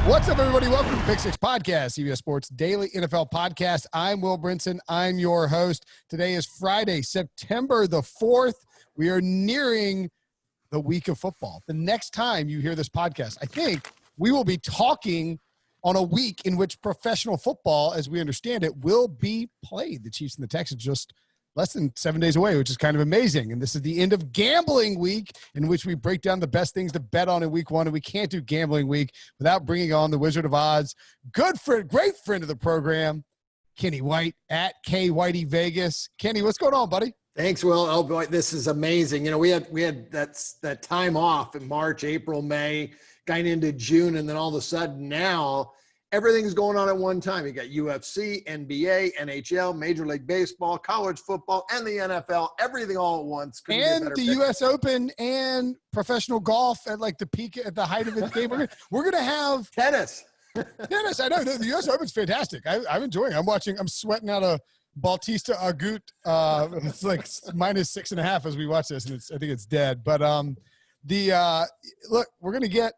What's up, everybody? Welcome to the Pick Six Podcast, CBS Sports Daily NFL Podcast. I'm Will Brinson. I'm your host. Today is Friday, September the 4th. We are nearing the week of football. The next time you hear this podcast, I think we will be talking on a week in which professional football, as we understand it, will be played. The Chiefs and the Texans just less than 7 days away, which is kind of amazing. And this is the end of gambling week, in which we break down the best things to bet on in week one. And we can't do gambling week without bringing on the Wizard of Odds, good friend, great friend of the program, Kenny White at K Whitey Vegas. Kenny, what's going on, buddy? Thanks, Will. Oh boy, this is amazing. You know, we had that time off in March, April, May, going into June, and then all of a sudden now everything's going on at one time. You got UFC, NBA, NHL, Major League Baseball, college football, and the NFL. Everything all at once. And the U.S. Open and professional golf at like the peak, at the height of its game. We're gonna have tennis. Tennis. I know the U.S. Open's fantastic. I'm enjoying it. I'm sweating out a Bautista Agut. It's like minus 6.5 as we watch this, and I think it's dead. But look, we're gonna get.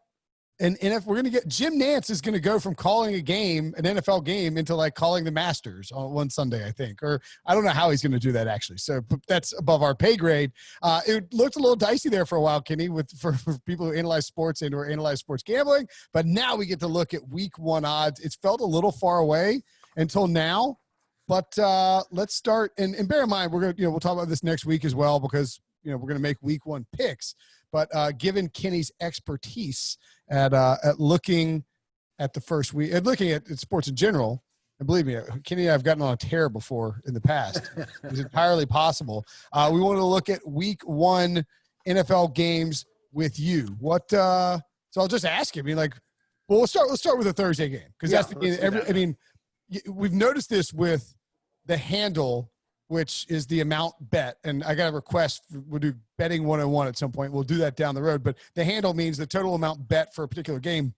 And if we're going to get Jim Nantz is going to go from calling a game, an NFL game, into like calling the Masters on one Sunday, I think, or I don't know how he's going to do that actually. So that's above our pay grade. It looked a little dicey there for a while, Kenny, for people who analyze sports and or analyze sports gambling. But now we get to look at week one odds. It's felt a little far away until now, but let's start. And bear in mind, we'll talk about this next week as well, because we're going to make week one picks. But given Kenny's expertise at looking at the first week, and looking at sports in general, and believe me, Kenny and I have gotten on a tear before in the past. It's entirely possible. We want to look at week one NFL games with you. So I'll just ask you. I mean, let's start with the Thursday game, because that's the game. We've noticed this with the handle, which is the amount bet. And I got a request. We'll do betting 101 at some point. We'll do that down the road. But the handle means the total amount bet for a particular game.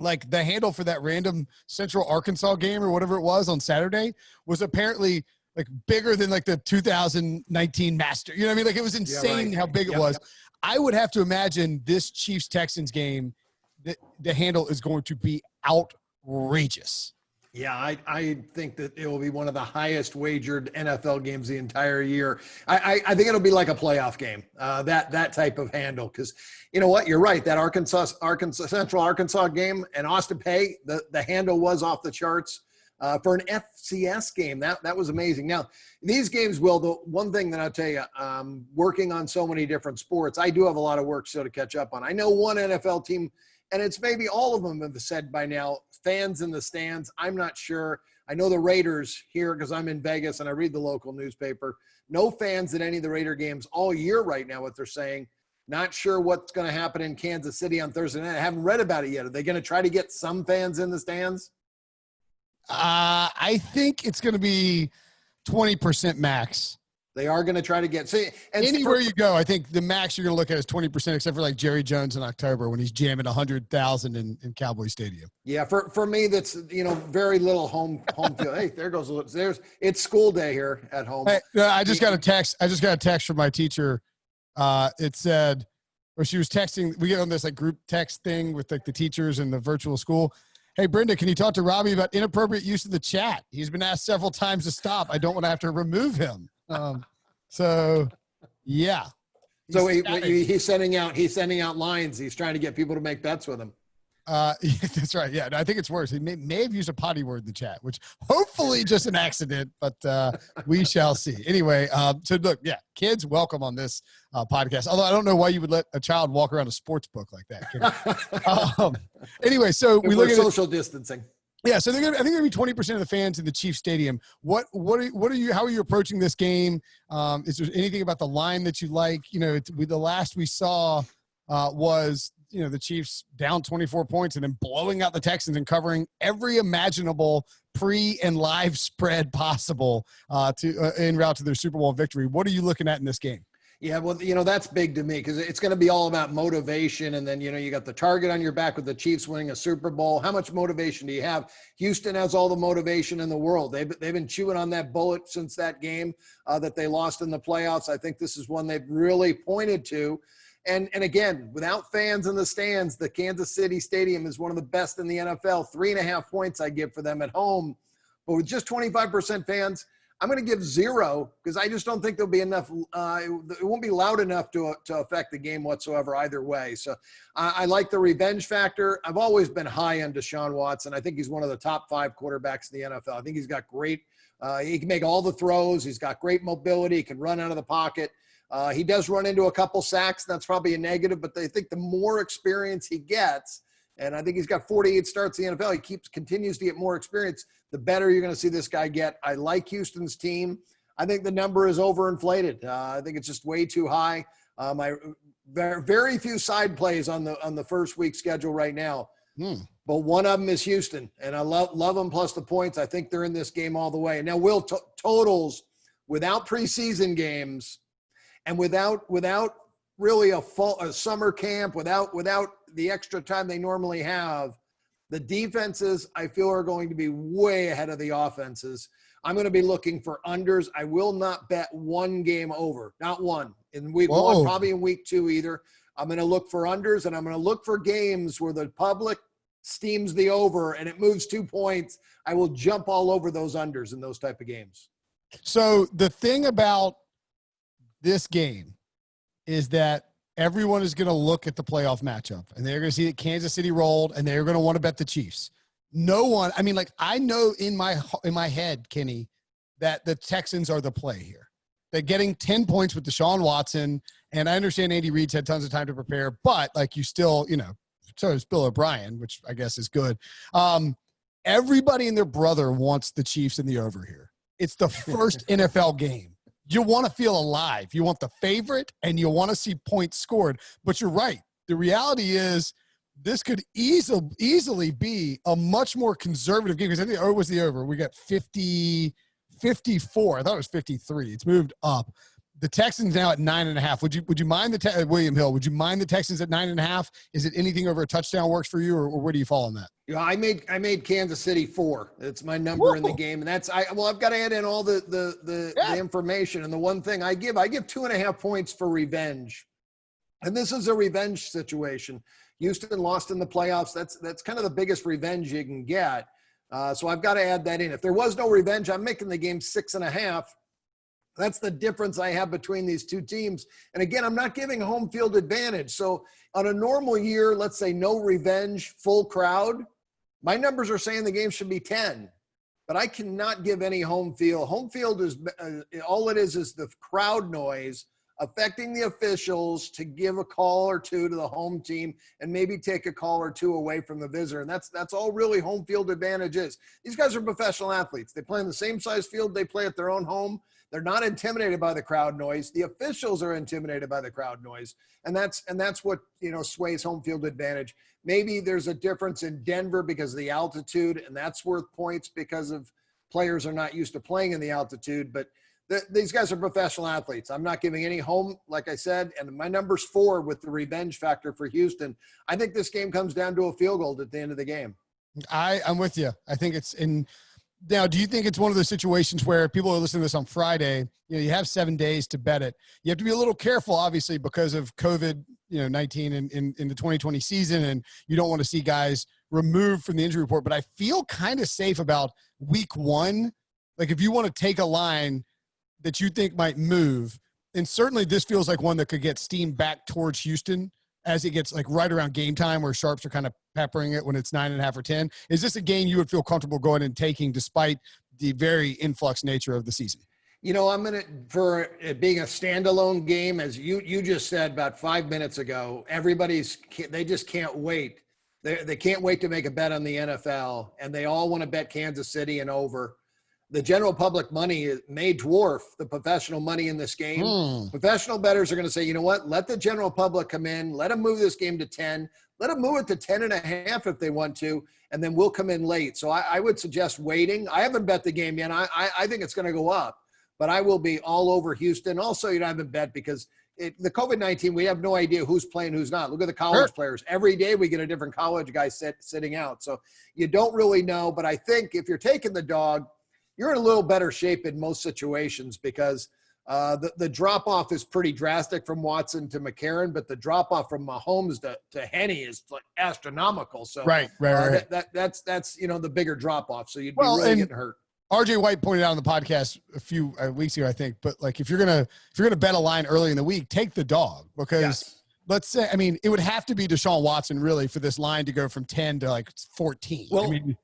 Like the handle for that random Central Arkansas game or whatever it was on Saturday was apparently like bigger than like the 2019 Master. You know what I mean? Like it was insane how big it was. Yep. I would have to imagine this Chiefs-Texans game, the handle is going to be outrageous. Yeah, I think that it will be one of the highest wagered NFL games the entire year. I think it'll be like a playoff game, that type of handle. Because you know what, you're right. That Central Arkansas game and Austin Peay, the handle was off the charts for an FCS game. That was amazing. Now these games, Will, the one thing that I'll tell you, working on so many different sports, I do have a lot of work still to catch up on. I know one NFL team. And it's maybe all of them have said by now, fans in the stands. I'm not sure. I know the Raiders here, because I'm in Vegas and I read the local newspaper. No fans at any of the Raider games all year right now, what they're saying. Not sure what's going to happen in Kansas City on Thursday night. I haven't read about it yet. Are they going to try to get some fans in the stands? I think it's going to be 20% max. They are going to try to get anywhere you go. I think the max you're going to look at is 20%, except for like Jerry Jones in October when he's jamming 100,000 in Cowboy Stadium. Yeah, for me, that's very little home field. Hey, it's school day here at home. Hey, I just got a text. From my teacher. It said, or she was texting. We get on this like group text thing with like the teachers and the virtual school. Hey, Brenda, can you talk to Robbie about inappropriate use of the chat? He's been asked several times to stop. I don't want to have to remove him. So yeah. So he's sending out lines. He's trying to get people to make bets with him. That's right. Yeah. No, I think it's worse. He may have used a potty word in the chat, which hopefully just an accident, but we shall see. Anyway, so look, yeah, kids, welcome on this podcast. Although I don't know why you would let a child walk around a sports book like that. Anyway, so we look at social distancing. Yeah, so I think they're going to be 20% of the fans in the Chiefs Stadium. How are you approaching this game? Is there anything about the line that you like? The last we saw was, the Chiefs down 24 points and then blowing out the Texans and covering every imaginable pre and live spread possible en route to their Super Bowl victory. What are you looking at in this game? Yeah, well, that's big to me because it's going to be all about motivation. And then, you got the target on your back with the Chiefs winning a Super Bowl. How much motivation do you have? Houston has all the motivation in the world. They've been chewing on that bullet since that game that they lost in the playoffs. I think this is one they've really pointed to. And again, without fans in the stands, the Kansas City Stadium is one of the best in the NFL. 3.5 points I give for them at home. But with just 25% fans, I'm going to give 0 because I just don't think there'll be enough. It won't be loud enough to affect the game whatsoever either way. So I like the revenge factor. I've always been high on Deshaun Watson. I think he's one of the top 5 quarterbacks in the NFL. I think he's got great he can make all the throws. He's got great mobility. He can run out of the pocket. He does run into a couple sacks. That's probably a negative, but I think the more experience he gets, and I think he's got 48 starts in the NFL, he continues to get more experience, the better you're going to see this guy get. I like Houston's team. I think the number is overinflated. I think it's just way too high. Very few side plays on the first week schedule right now. But one of them is Houston, and I love them plus the points. I think they're in this game all the way. And now, Will, totals without preseason games and without really a summer camp, without the extra time they normally have, the defenses I feel are going to be way ahead of the offenses. I'm going to be looking for unders. I will not bet one game over, not one in week one, probably in week 2 either. I'm going to look for unders, and I'm going to look for games where the public steams the over and it moves 2 points. I will jump all over those unders in those type of games. So the thing about this game is that everyone is going to look at the playoff matchup and they're going to see that Kansas City rolled and they're going to want to bet the Chiefs. No one, I mean, like, I know in my head, Kenny, that the Texans are the play here. They're getting 10 points with Deshaun Watson, and I understand Andy Reid's had tons of time to prepare, but like, you still, so is Bill O'Brien, which I guess is good. Everybody and their brother wants the Chiefs in the over here. It's the first NFL game. You want to feel alive. You want the favorite, and you want to see points scored. But you're right. The reality is this could easily be a much more conservative game, because I think it was the over. We got 54. I thought it was 53. It's moved up. The Texans now at 9.5. Would you mind William Hill? Would you mind the Texans at 9.5? Is it anything over a touchdown works for you, or where do you fall on that? Yeah, I made Kansas City 4. It's my number in the game, and I've got to add in all the information. And the one thing I give 2.5 points for revenge, and this is a revenge situation. Houston lost in the playoffs. That's kind of the biggest revenge you can get. So I've got to add that in. If there was no revenge, I'm making the game 6.5. That's the difference I have between these two teams. And again, I'm not giving home field advantage. So on a normal year, let's say no revenge, full crowd, my numbers are saying the game should be 10. But I cannot give any home field. Home field is all it is the crowd noise affecting the officials to give a call or two to the home team and maybe take a call or two away from the visitor. And that's all really home field advantage is. These guys are professional athletes. They play in the same size field they play at their own home. They're not intimidated by the crowd noise. The officials are intimidated by the crowd noise. And that's what, sways home field advantage. Maybe there's a difference in Denver because of the altitude, and that's worth points because of players are not used to playing in the altitude. But these guys are professional athletes. I'm not giving any home, like I said, and my number's 4 with the revenge factor for Houston. I think this game comes down to a field goal at the end of the game. I'm with you. I think it's in. Now, do you think it's one of those situations where people are listening to this on Friday, you have 7 days to bet it. You have to be a little careful, obviously, because of COVID, 19 in the 2020 season, and you don't want to see guys removed from the injury report. But I feel kind of safe about week 1. Like, if you want to take a line that you think might move, and certainly this feels like one that could get steamed back towards Houston as it gets like right around game time where sharps are kind of peppering it when it's 9.5 or 10. Is this a game you would feel comfortable going and taking despite the very influx nature of the season? I'm going to, for it being a standalone game, as you just said about 5 minutes ago, they just can't wait. They can't wait to make a bet on the NFL, and they all want to bet Kansas City and over. The general public money may dwarf the professional money in this game. Professional bettors are going to say, you know what, let the general public come in, let them move this game to 10, let them move it to 10.5 if they want to, and then we'll come in late. So I would suggest waiting. I haven't bet the game yet. I think it's going to go up, but I will be all over Houston. Also, I haven't bet because the COVID-19, we have no idea who's playing, who's not. Look at the college players. Every day we get a different college guy sitting out. So you don't really know, but I think if you're taking the dog, you're in a little better shape in most situations because The drop off is pretty drastic from Watson to McCarron, but the drop off from Mahomes to Henny is like astronomical. So right. That's the bigger drop off. So you'd be really getting hurt. RJ White pointed out on the podcast a few weeks ago, I think, but like if you're gonna bet a line early in the week, take the dog, because let's say, I mean, it would have to be Deshaun Watson really for this line to go from 10 to like 14. Well, I mean,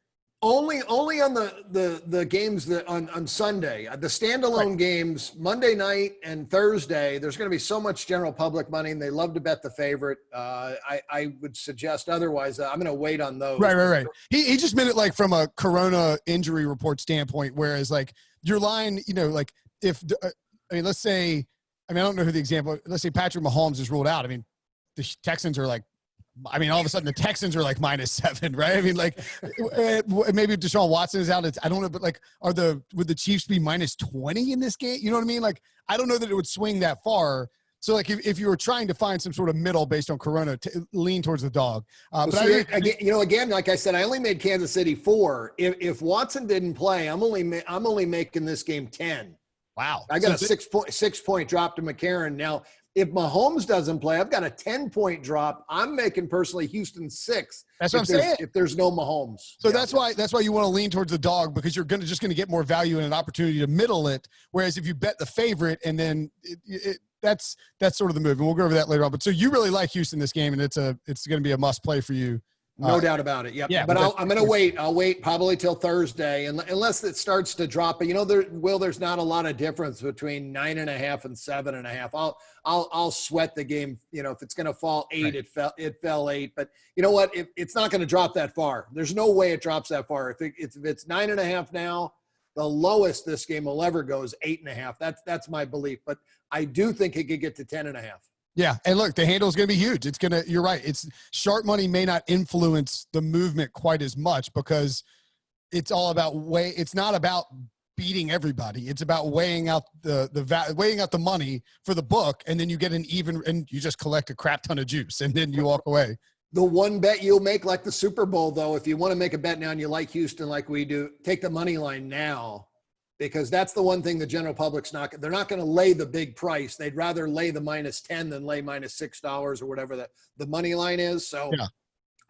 only on the games that on Sunday, the standalone games, Monday night and Thursday, there's going to be so much general public money, and they love to bet the favorite. I would suggest otherwise. I'm going to wait on those. Right. He just meant it like from a Corona injury report standpoint, whereas like your line, like if let's say, I don't know who the example. Let's say Patrick Mahomes is ruled out. I mean, the Texans are like. All of a sudden the Texans are like -7, right? I mean, like maybe Deshaun Watson is out. I don't know, but like, would the Chiefs be -20 in this game? You know what I mean? Like, I don't know that it would swing that far. So like, if you were trying to find some sort of middle based on Corona, lean towards the dog. Again, like I said, I only made Kansas City 4. If Watson didn't play, I'm only making this game 10. Wow, I got a 6 point drop to McCarron now. If Mahomes doesn't play, I've got a 10-point drop. I'm making personally Houston 6. That's what I'm saying. If there's no Mahomes. So that's why you want to lean towards the dog, because you're just going to get more value and an opportunity to middle it. Whereas if you bet the favorite, and then that's sort of the move. And we'll go over that later on. But so you really like Houston this game, and it's going to be a must play for you. No doubt about it. Yep. Yeah. But I'm going to wait. I'll wait probably till Thursday, unless it starts to drop. But there's not a lot of difference between 9.5 and 7.5. I'll sweat the game. If it's going to fall 8, right. It fell 8. But you know what? It's not going to drop that far. There's no way it drops that far. If it's 9.5 now, the lowest this game will ever go is 8.5. That's my belief. But I do think it could get to 10.5. Yeah, and look, the handle is going to be huge. You're right. It's sharp money may not influence the movement quite as much, because it's all about it's not about beating everybody. It's about weighing out the money for the book, and then you get and you just collect a crap ton of juice, and then you walk away. The one bet you'll make, like the Super Bowl, though, if you want to make a bet now and you like Houston like we do, take the money line now. Because that's the one thing the general public's they're not going to lay the big price. They'd rather lay the -10 than lay -$6 or whatever the money line is. So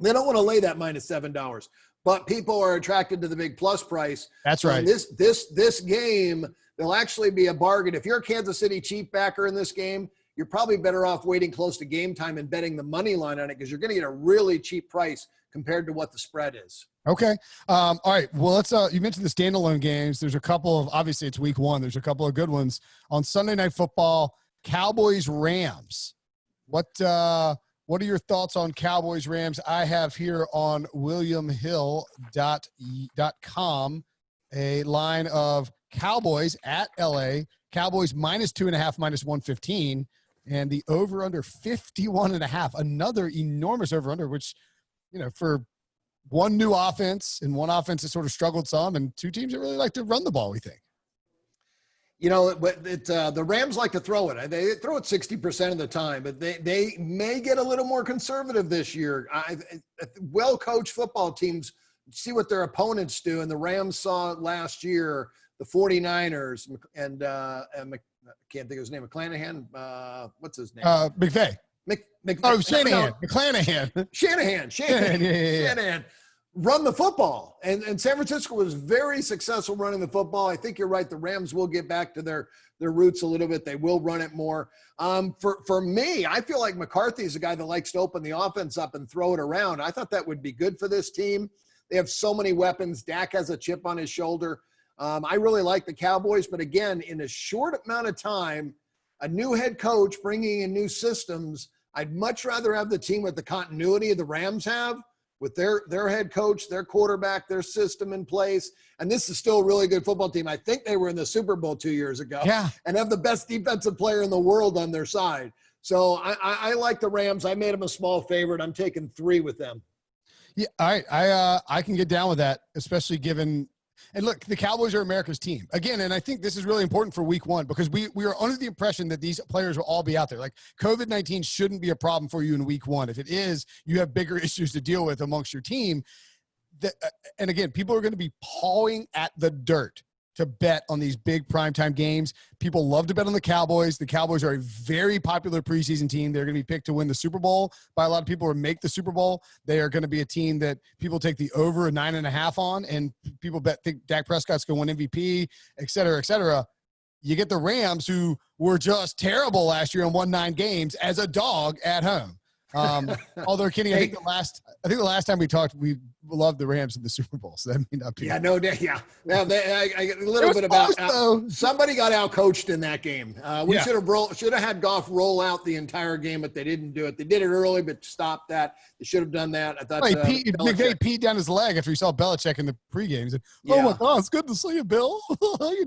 they don't want to lay that -$7. But people are attracted to the big plus price. That's right. This game, there'll actually be a bargain. If you're a Kansas City Chief backer in this game, you're probably better off waiting close to game time and betting the money line on it, because you're going to get a really cheap price compared to what the spread is. Okay. All right. Well, let's, you mentioned the standalone games. There's a couple of, obviously it's week 1. There's a couple of good ones on Sunday Night Football. Cowboys Rams. What are your thoughts on Cowboys Rams? I have here on williamhill.com a line of Cowboys at LA, Cowboys -2.5, -115, and the over under 51.5. Another enormous over under, which, for one new offense, and one offense that sort of struggled some, and two teams that really like to run the ball, we think. The Rams like to throw it. They throw it 60% of the time, but they may get a little more conservative this year. Well-coached football teams see what their opponents do, and the Rams saw last year the 49ers and I can't think of his name, McClanahan. What's his name? McVay. Shanahan. McClanahan. Shanahan. Shanahan. Run the football. And San Francisco was very successful running the football. I think you're right. The Rams will get back to their roots a little bit. They will run it more. For me, I feel like McCarthy is a guy that likes to open the offense up and throw it around. I thought that would be good for this team. They have so many weapons. Dak has a chip on his shoulder. I really like the Cowboys, but again, in a short amount of time, a new head coach bringing in new systems, I'd much rather have the team with the continuity the Rams have, with their head coach, their quarterback, their system in place. And this is still a really good football team. I think they were in the Super Bowl 2 years ago, and have the best defensive player in the world on their side. So I like the Rams. I made them a small favorite. I'm taking 3 with them. Yeah, all right. I can get down with that, especially given – and look, the Cowboys are America's team. Again, and I think this is really important for week 1, because we are under the impression that these players will all be out there. Like, COVID-19 shouldn't be a problem for you in week 1. If it is, you have bigger issues to deal with amongst your team. And again, people are going to be pawing at the dirt to bet on these big primetime games. People love to bet on the Cowboys. The Cowboys are a very popular preseason team. They're going to be picked to win the Super Bowl by a lot of people or make the Super Bowl. They are going to be a team that people take the over a 9.5 on, and people think Dak Prescott's going to win MVP, et cetera, et cetera. You get the Rams, who were just terrible last year and won 9 games as a dog at home. Although Kenny, I think the last time we talked, we loved the Rams in the Super Bowl, so that may not be. Yeah, no, yeah. Now, a little bit about somebody got out coached in that game. We should have had Goff roll out the entire game, but they didn't do it. They did it early, but stopped that. They should have done that. I thought McVay peed down his leg after he saw Belichick in the pregame. He said, "Oh my God, it's good to see you, Bill."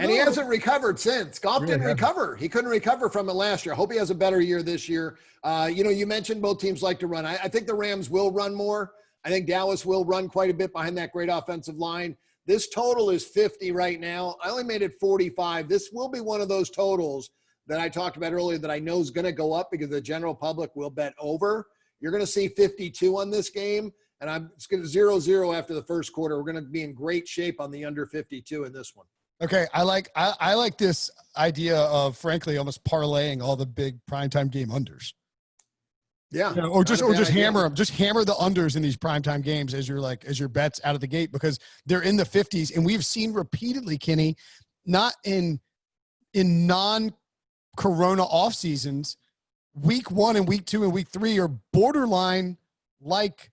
And he hasn't recovered since. Goff didn't recover. He couldn't recover from it last year. I hope he has a better year this year. You mentioned both teams like to run. I think the Rams will run more. I think Dallas will run quite a bit behind that great offensive line. This total is 50 right now. I only made it 45. This will be one of those totals that I talked about earlier that I know is going to go up because the general public will bet over. You're going to see 52 on this game, and it's going to 0-0 after the first quarter. We're going to be in great shape on the under 52 in this one. Okay, I like this idea of, frankly, almost parlaying all the big primetime game unders. Yeah. Or just hammer them. Just hammer the unders in these primetime games as your bets out of the gate, because they're in the 50s. And we've seen repeatedly, Kenny, not in non-corona off seasons, week 1 and week 2 and week 3 are borderline like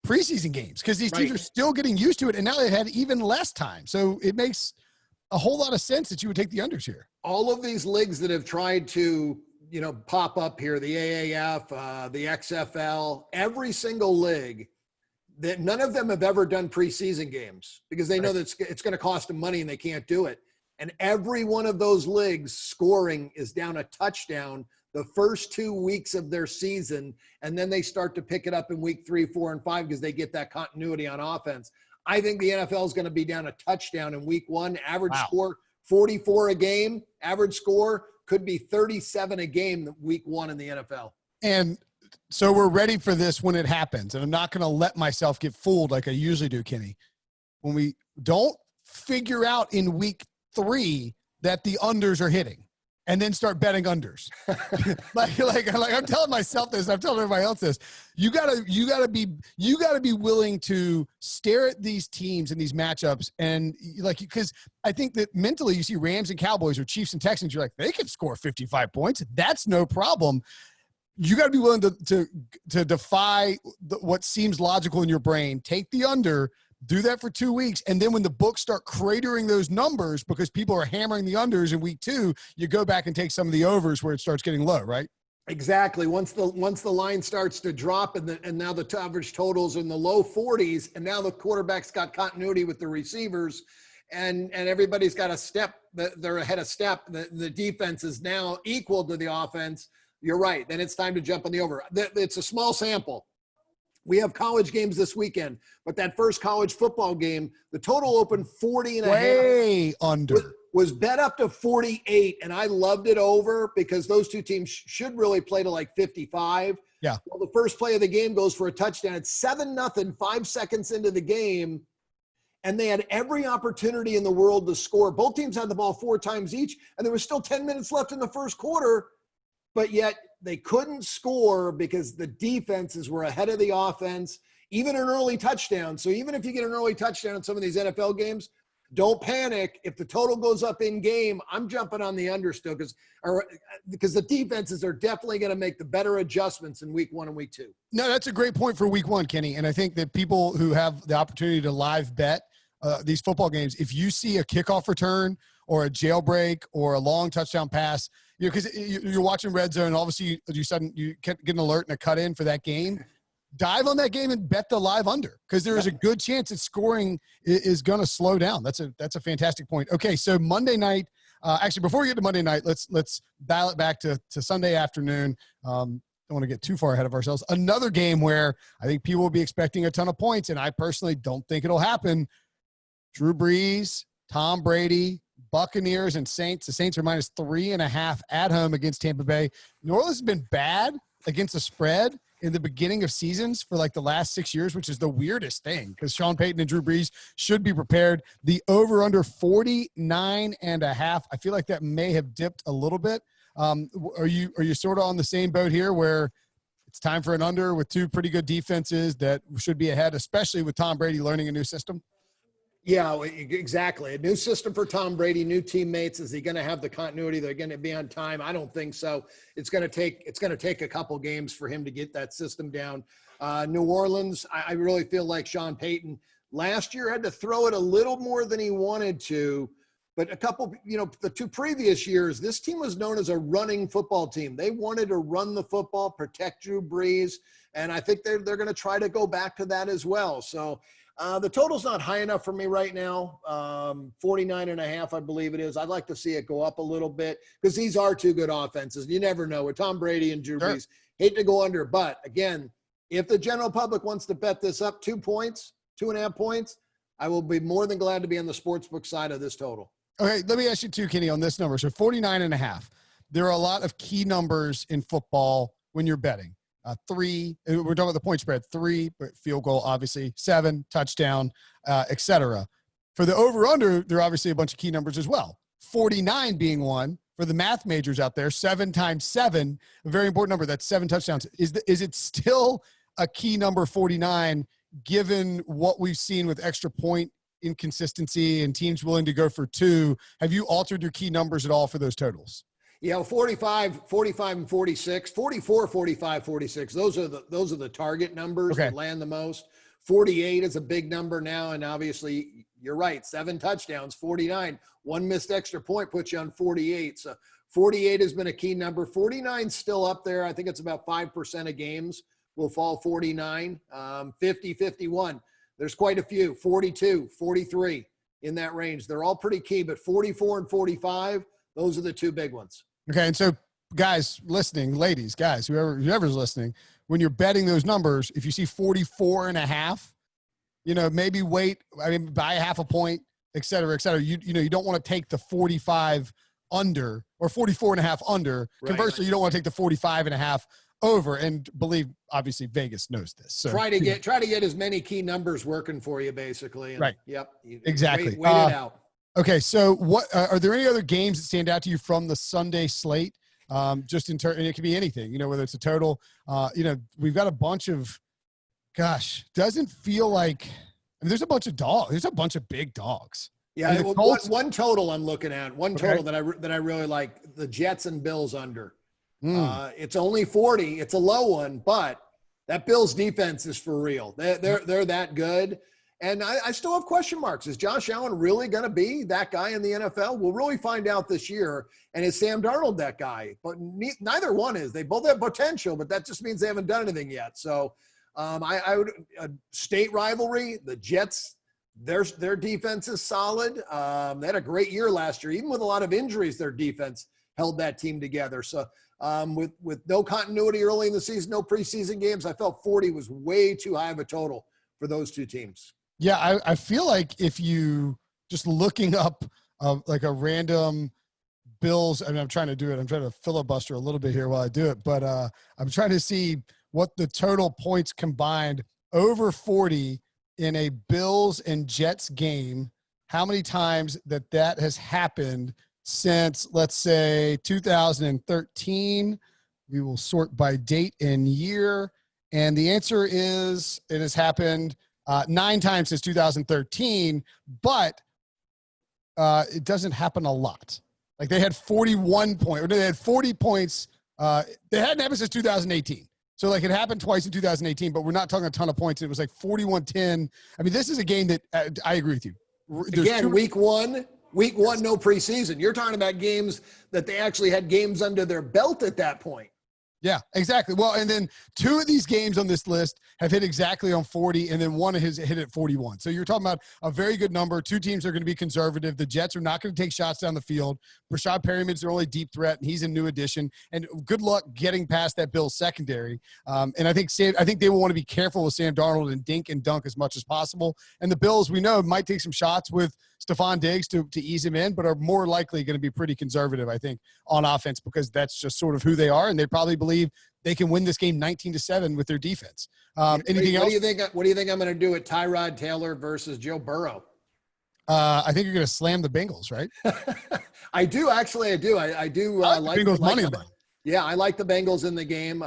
preseason games because these teams are still getting used to it. And now they've had even less time. So it makes a whole lot of sense that you would take the unders here. All of these leagues that have tried to pop up here, the AAF, the XFL, every single league, that none of them have ever done preseason games because they know that it's going to cost them money and they can't do it. And every one of those leagues scoring is down a touchdown the first 2 weeks of their season. And then they start to pick it up in week 3, 4, and 5 because they get that continuity on offense. I think the NFL is going to be down a touchdown in week 1. Average score 44 a game. Average score could be 37 a game week 1 in the NFL. And so we're ready for this when it happens. And I'm not going to let myself get fooled like I usually do, Kenny. When we don't figure out in week 3 that the unders are hitting and then start betting unders. like I'm telling myself this, I'm telling everybody else this. You gotta be willing to stare at these teams and these matchups and because I think that mentally you see Rams and Cowboys or Chiefs and Texans, you're like, they can score 55 points. That's no problem. You got to be willing to defy what seems logical in your brain. Take the under, do that for 2 weeks, and then when the books start cratering those numbers because people are hammering the unders in week 2, you go back and take some of the overs where it starts getting low, right? Exactly. Once the line starts to drop and now the average totals in the low 40s, and now the quarterback's got continuity with the receivers, and everybody's got a step. They're ahead of step. The defense is now equal to the offense. You're right. Then it's time to jump on the over. It's a small sample. We have college games this weekend, but that first college football game, the total opened 40 and a half. Way under. Was bet up to 48, and I loved it over because those two teams should really play to like 55. Yeah. Well, the first play of the game goes for a touchdown. It's 7-0, 5 seconds into the game, and they had every opportunity in the world to score. Both teams had the ball 4 times each, and there was still 10 minutes left in the first quarter, but yet they couldn't score because the defenses were ahead of the offense, even an early touchdown. So even if you get an early touchdown in some of these NFL games, don't panic. If the total goes up in game, I'm jumping on the under still because the defenses are definitely going to make the better adjustments in week 1 and week 2. No, that's a great point for week 1, Kenny. And I think that people who have the opportunity to live bet these football games, if you see a kickoff return or a jailbreak or a long touchdown pass, because you're watching Red Zone, and obviously you get an alert and a cut in for that game. Dive on that game and bet the live under because there is a good chance that scoring is going to slow down. That's a fantastic point. Okay, so Monday night. Actually, before we get to Monday night, let's dial it back to Sunday afternoon. Don't want to get too far ahead of ourselves. Another game where I think people will be expecting a ton of points, and I personally don't think it'll happen. Drew Brees, Tom Brady, Buccaneers, and Saints. The Saints are -3.5 at home against Tampa Bay. New Orleans has been bad against the spread, in the beginning of seasons for like the last 6 years, which is the weirdest thing because Sean Payton and Drew Brees should be prepared. The over under 49.5. I feel like that may have dipped a little bit. Are you sort of on the same boat here where it's time for an under with two pretty good defenses that should be ahead, especially with Tom Brady learning a new system? Yeah, exactly. A new system for Tom Brady, new teammates. Is he going to have the continuity? They're going to be on time. I don't think so. It's going to take a couple games for him to get that system down. New Orleans, I really feel like Sean Payton last year had to throw it a little more than he wanted to. But the 2 previous years, this team was known as a running football team. They wanted to run the football, protect Drew Brees, and I think they're going to try to go back to that as well. So the total's not high enough for me right now. 49.5, I believe it is. I'd like to see it go up a little bit because these are 2 good offenses. You never know with Tom Brady and Drew Brees. Hate to go under, but again, if the general public wants to bet this up 2 points, 2.5 points, I will be more than glad to be on the sportsbook side of this total. Okay, let me ask you too, Kenny, on this number. So 49.5. There are a lot of key numbers in football when you're betting. 3, we're talking about the point spread. 3, but field goal, obviously. 7, touchdown, etc. For the over-under, there are obviously a bunch of key numbers as well. 49 being one. For the math majors out there, 7 times 7, a very important number. That's 7 touchdowns. Is it still a key number, 49, given what we've seen with extra point inconsistency and teams willing to go for 2? Have you altered your key numbers at all for those totals? Yeah, 45 and 46, 44, 45, 46. Those are the target numbers that land the most. 48 is a big number now, and obviously you're right, 7 touchdowns, 49. 1 missed extra point puts you on 48. So 48 has been a key number. 49 still up there. I think it's about 5% of games will fall 49. 50, 51. There's quite a few. 42, 43 in that range. They're all pretty key, but 44 and 45, those are the 2 big ones. Okay, and so guys listening, ladies, guys, whoever's listening, when you're betting those numbers, if you see 44.5, maybe buy a half a point, et cetera, et cetera. You don't want to take the 45 under or 44.5 under. Right. Conversely, you don't want to take the 45.5 over. And believe, obviously, Vegas knows this. So try to get as many key numbers working for you, basically. And, right. Yep. Exactly. Wait it out. Okay, so what are there any other games that stand out to you from the Sunday slate? Just in turn, and it could be anything, whether it's a total. We've got a bunch of, doesn't feel like there's a bunch of dogs. There's a bunch of big dogs. Yeah, one total I'm looking at. One total that I really like: the Jets and Bills under. It's only 40. It's a low one, but that Bills defense is for real. They're that good. And I still have question marks. Is Josh Allen really going to be that guy in the NFL? We'll really find out this year. And is Sam Darnold that guy? But neither one is. They both have potential, but that just means they haven't done anything yet. So I would state rivalry. The Jets, their defense is solid. They had a great year last year. Even with a lot of injuries, their defense held that team together. So with no continuity early in the season, no preseason games, I felt 40 was way too high of a total for those 2 teams. Yeah, I feel like if you just looking up like a random Bills, I'm trying to do it. I'm trying to filibuster a little bit here while I do it, but I'm trying to see what the total points combined over 40 in a Bills and Jets game, how many times that has happened since, let's say, 2013. We will sort by date and year. And the answer is it has happened 9 times since 2013, but it doesn't happen a lot. Like they had 41 points, or they had 40 points. They hadn't happened since 2018. So like it happened twice in 2018, but we're not talking a ton of points. It was like 41-10. I mean, this is a game that I agree with you. Again, week one, no preseason. You're talking about games that they actually had games under their belt at that point. Yeah, exactly. Well, and then 2 of these games on this list have hit exactly on 40, and then one has hit at 41. So you're talking about a very good number. 2 teams are going to be conservative. The Jets are not going to take shots down the field. Rashad Perryman's their only deep threat, and he's a new addition. And good luck getting past that Bills secondary. And I think they will want to be careful with Sam Darnold and dink and dunk as much as possible. And the Bills, we know, might take some shots with Stephon Diggs to ease him in, but are more likely going to be pretty conservative, I think, on offense because that's just sort of who they are, and they probably believe they can win this game 19-7 with their defense. Anything else? What do you think I'm going to do with Tyrod Taylor versus Joe Burrow? I think you're going to slam the Bengals, right? I do. Actually, I do. I do like Bengals money line. Yeah, I like the Bengals in the game.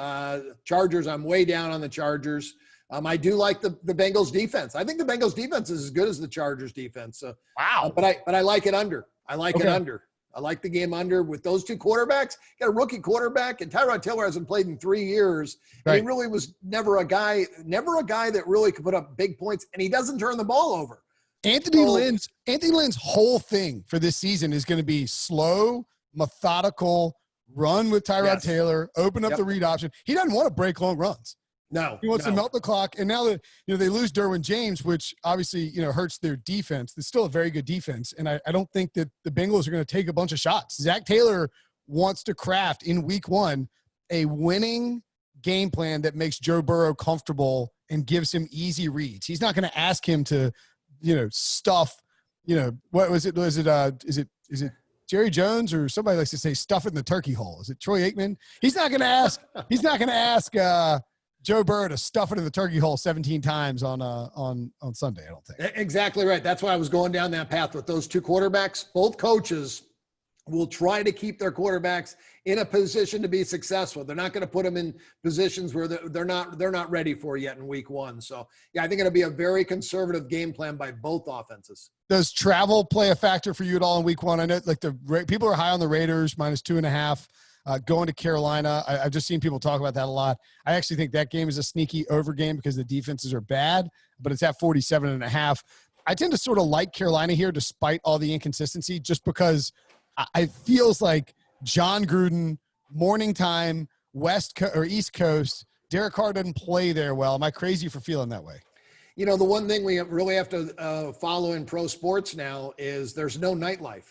Chargers, I'm way down on the Chargers. I do like the Bengals defense. I think the Bengals defense is as good as the Chargers defense. So, wow. But I like it under. I like it under. I like the game under with those two quarterbacks. Got a rookie quarterback, and Tyrod Taylor hasn't played in 3 years. Right. He really was never a guy that really could put up big points, and he doesn't turn the ball over. Anthony Lynn's whole thing for this season is going to be slow, methodical, run with Tyrod Taylor, open up the read option. He doesn't want to break long runs. No. He wants to melt the clock. And now that they lose Derwin James, which obviously hurts their defense. It's still a very good defense, and I don't think that the Bengals are going to take a bunch of shots. Zach Taylor wants to craft in week 1 a winning game plan that makes Joe Burrow comfortable and gives him easy reads. He's not going to ask him to stuff, what was it? Is it Jerry Jones or somebody likes to say stuff it in the turkey hole? Is it Troy Aikman? He's not going to ask Joe Burrow to stuff it in the turkey hole 17 times on Sunday. I don't think. Exactly right. That's why I was going down that path with those two quarterbacks. Both coaches will try to keep their quarterbacks in a position to be successful. They're not going to put them in positions where they're not ready for yet in week 1. So yeah, I think it'll be a very conservative game plan by both offenses. Does travel play a factor for you at all in week 1? I know the people are high on the Raiders -2.5. Going to Carolina. I've just seen people talk about that a lot. I actually think that game is a sneaky over game because the defenses are bad, but it's at 47.5. I tend to sort of like Carolina here despite all the inconsistency just because it feels like John Gruden, morning time, East Coast, Derek Carr doesn't play there well. Am I crazy for feeling that way? The one thing we really have to follow in pro sports now is there's no nightlife.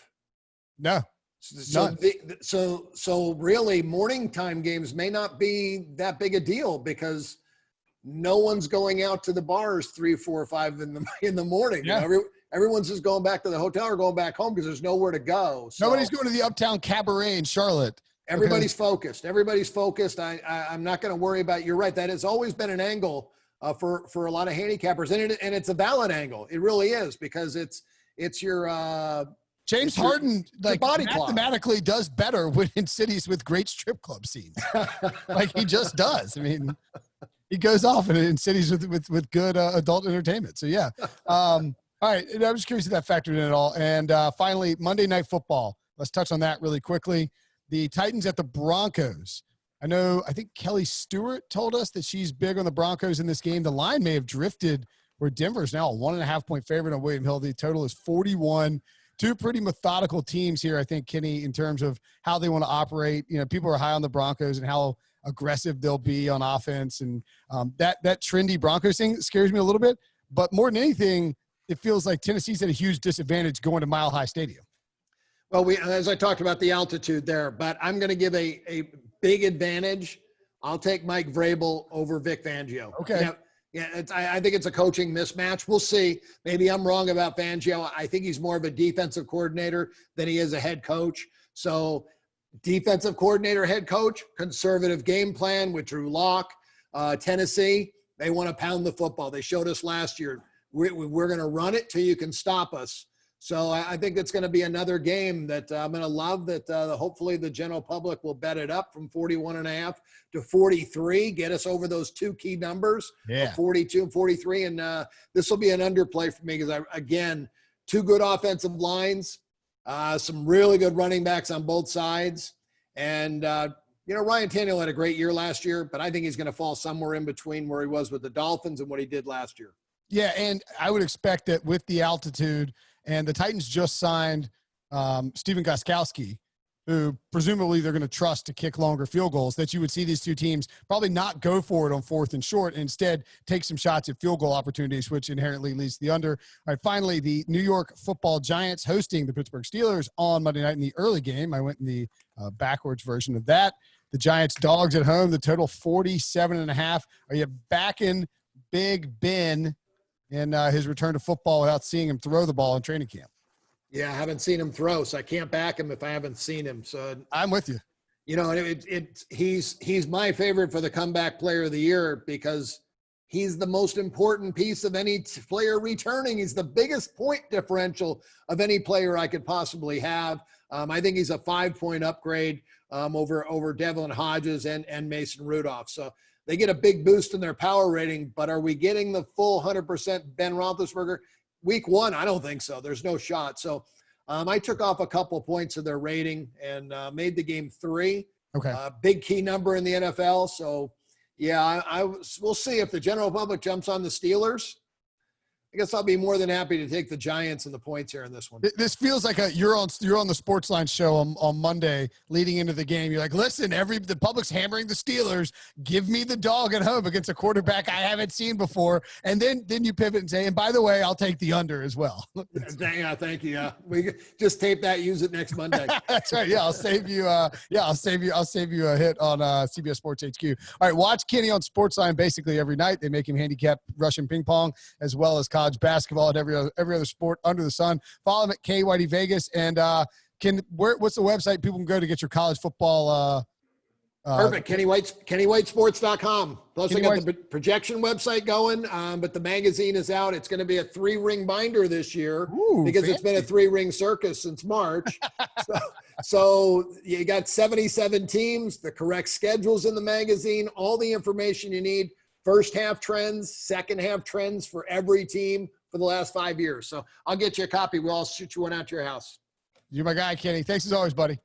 No. So really morning time games may not be that big a deal because no one's going out to the bars 3, 4, 5 in the morning. Yeah. Everyone's just going back to the hotel or going back home because there's nowhere to go. So nobody's going to the Uptown Cabaret in Charlotte. Everybody's focused. I'm not going to worry about. You're right. That has always been an angle for a lot of handicappers, and it's a valid angle. It really is because it's your. James Harden, mathematically does better in cities with great strip club scenes. He just does. I mean, he goes off in cities with good adult entertainment. So, yeah. All right. I'm just curious if that factored in at all. And finally, Monday Night Football. Let's touch on that really quickly. The Titans at the Broncos. I think Kelly Stewart told us that she's big on the Broncos in this game. The line may have drifted where Denver's now a 1.5-point favorite on William Hill. The total is 41. Two pretty methodical teams here, I think, Kenny, in terms of how they want to operate. People are high on the Broncos and how aggressive they'll be on offense. And that trendy Broncos thing scares me a little bit. But more than anything, it feels like Tennessee's at a huge disadvantage going to Mile High Stadium. Well, as I talked about the altitude there, but I'm going to give a big advantage. I'll take Mike Vrabel over Vic Fangio. Okay. Yeah, I think it's a coaching mismatch. We'll see. Maybe I'm wrong about Fangio. I think he's more of a defensive coordinator than he is a head coach. So defensive coordinator, head coach, conservative game plan with Drew Lock. Tennessee, they want to pound the football. They showed us last year. We're going to run it till you can stop us. So I think it's going to be another game that I'm going to love that hopefully the general public will bet it up from 41.5 to 43, get us over those two key numbers, 42 and 43. And this will be an underplay for me because, again, two good offensive lines, some really good running backs on both sides. And, Ryan Tannehill had a great year last year, but I think he's going to fall somewhere in between where he was with the Dolphins and what he did last year. Yeah, and I would expect that with the altitude – and the Titans just signed Stephen Gostkowski, who presumably they're going to trust to kick longer field goals, that you would see these two teams probably not go for it on 4th and short, and instead take some shots at field goal opportunities, which inherently leads to the under. All right, finally, the New York Football Giants hosting the Pittsburgh Steelers on Monday night in the early game. I went in the backwards version of that. The Giants dogs at home, the total 47.5. Are you backing Big Ben in his return to football without seeing him throw the ball in training camp? Yeah, I haven't seen him throw, so I can't back him if I haven't seen him. So I'm with you. You know, he's my favorite for the comeback player of the year because he's the most important piece of any player returning. He's the biggest point differential of any player I could possibly have. I think he's a 5-point upgrade over Devlin Hodges and Mason Rudolph. So they get a big boost in their power rating, but are we getting the full 100% Ben Roethlisberger? Week 1, I don't think so. There's no shot. So I took off a couple points of their rating and made the game 3. Okay. Big key number in the NFL. So, yeah, we'll see if the general public jumps on the Steelers. I guess I'll be more than happy to take the Giants and the points here in this one. This feels like you're on the Sportsline show on Monday leading into the game. You're like, listen, the public's hammering the Steelers. Give me the dog at home against a quarterback I haven't seen before. And then you pivot and say, and by the way, I'll take the under as well. Yeah, thank you. Yeah, we just tape that. Use it next Monday. That's right. Yeah, I'll save you. I'll save you a hit on CBS Sports HQ. All right, watch Kenny on Sportsline basically every night. They make him handicap Russian ping pong as well as college basketball and every other sport under the sun. Follow him at KYD Vegas. And what's the website people can go to get your college football? Perfect. KennyWhiteSports.com. Plus, I got the projection website going, but the magazine is out. It's going to be a 3-ring binder this year. Ooh, because fancy. It's been a 3-ring circus since March. So you got 77 teams, the correct schedules in the magazine, all the information you need. First half trends, second half trends for every team for the last 5 years. So I'll get you a copy. We'll all shoot you one out to your house. You're my guy, Kenny. Thanks as always, buddy.